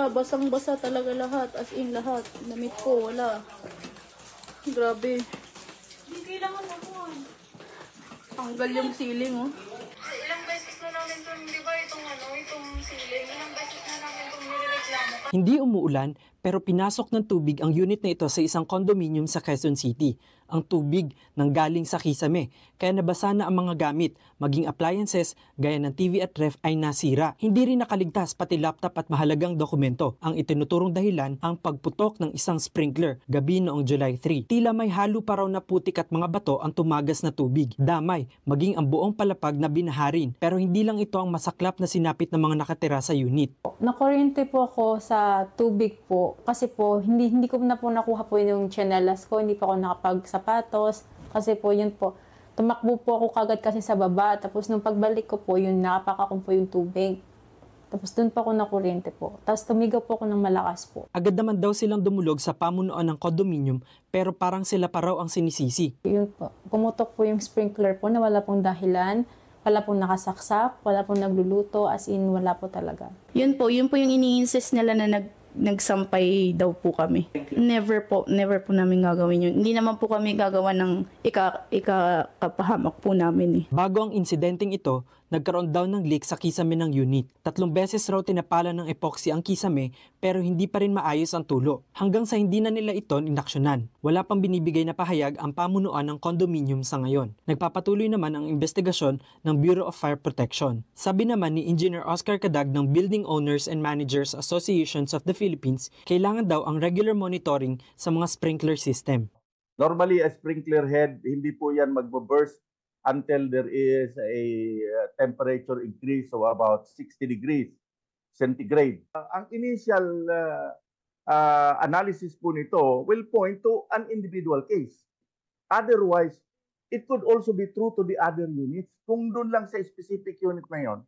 wala. Basang-basa talaga lahat. As in lahat. Damit ko, wala. Grabe. Hindi kailangan ako. Tanggal yung ceiling, oh. Ilang beses na namin itong, di ba, itong ceiling, ilang beses na namin itong nireklamo. Hindi umuulan pero pinasok ng tubig ang unit na ito sa isang condominium sa Quezon City. Ang tubig nanggaling sa kisame kaya nabasa na ang mga gamit, maging appliances gaya ng TV at ref ay nasira. Hindi rin nakaligtas pati laptop at mahalagang dokumento. Ang itinuturong dahilan ang pagputok ng isang sprinkler gabi noong July 3. Tila may halo pa raw na putik at mga bato ang tumagas na tubig. Damay, maging ang buong palapag na binaharin. Pero hindi lang ito ang masaklap na sinapit ng mga nakatira sa unit. Nakuryente po ako sa tubig po kasi po hindi ko na po nakuha po yung tsinelas ko, hindi pa ako nakapagsapatos kasi po yun po. Tumakbo po ako kagad kasi sa baba tapos nung pagbalik ko po yun nakapak ako po yung tubig. Tapos doon pa ako nakuryente po. Tapos tumigaw po ako ng malakas po. Agad naman daw silang dumulog sa pamunuan ng condominium pero parang sila pa raw ang sinisisi. Yun po. Pumutok po yung sprinkler po na wala pong dahilan. Wala pong nakasaksak, wala pong nagluluto, as in wala po talaga. Yun po yung ini-insist nila na nagsampay daw po kami. Never po namin gagawin yun. Hindi naman po kami gagawa ng ikakapahamak po namin eh. Bago ang insidenteng ito, nagkaroon daw ng leak sa kisame ng unit. 3 beses raw tinapala ng epoxy ang kisame pero hindi pa rin maayos ang tulo. Hanggang sa hindi na nila ito inaksyonan. Wala pang binibigay na pahayag ang pamunuan ng condominium sa ngayon. Nagpapatuloy naman ang investigasyon ng Bureau of Fire Protection. Sabi naman ni Engineer Oscar Cadag ng Building Owners and Managers Associations of the Philippines, kailangan daw ang regular monitoring sa mga sprinkler system. Normally, a sprinkler head, hindi po yan magbo-burst until there is a temperature increase of about 60 degrees centigrade. Ang initial analysis po nito will point to an individual case. Otherwise, it could also be true to the other units. Kung doon lang sa specific unit na yon,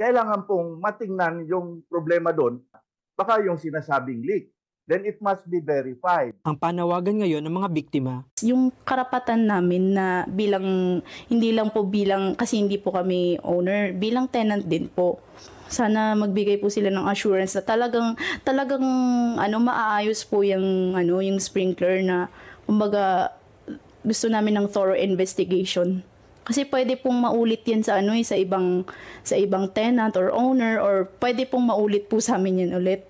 kailangan pong matingnan yung problema doon, baka yung sinasabing leak. Then it must be verified. Ang panawagan ngayon ng mga biktima, Yung karapatan namin na hindi lang po bilang, kasi hindi po kami owner, bilang tenant din po. Sana magbigay po sila ng assurance na talagang maaayos po yung sprinkler na kumbaga gusto namin ng thorough investigation. Kasi pwede pong maulit yan sa ibang tenant or owner or pwede pong maulit po sa amin yan ulit.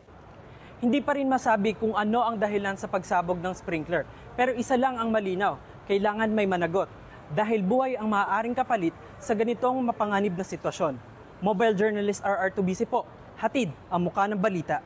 hindi pa rin masabi kung ano ang dahilan sa pagsabog ng sprinkler. Pero isa lang ang malinaw, kailangan may managot. Dahil buhay ang maaaring kapalit sa ganitong mapanganib na sitwasyon. Mobile journalist RR2BC po, hatid ang muka ng balita.